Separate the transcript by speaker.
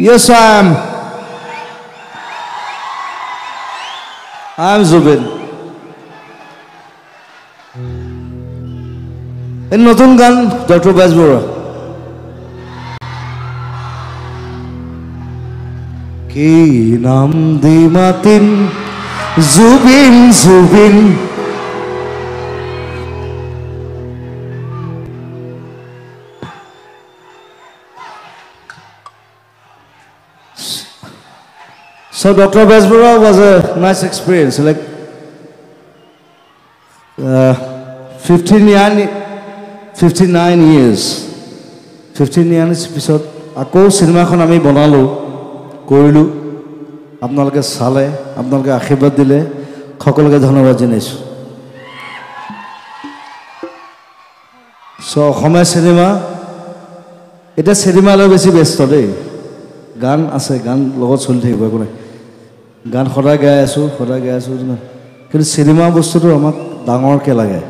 Speaker 1: Yes, I'm Zubin. In নতুন গান doctor বেজবরা কি নাম দি মাতিন Zubeen Zubeen So Dr. Besbara was a nice experience, like 59 years. 15 years episode. Ako cinema khon ami banalo, koilu. Apnaloke sale, apnaloke akhibad dile, khokoloke dhanyabad janaisu. So Khomai cinema, eta cinema lo beshi besto dei. গান আছে গান লগত চলি থাকিব একো নাই গান সদায় গাই আছো কিন্তু চিনেমা বস্তুটো আমাক ডাঙৰকে লাগে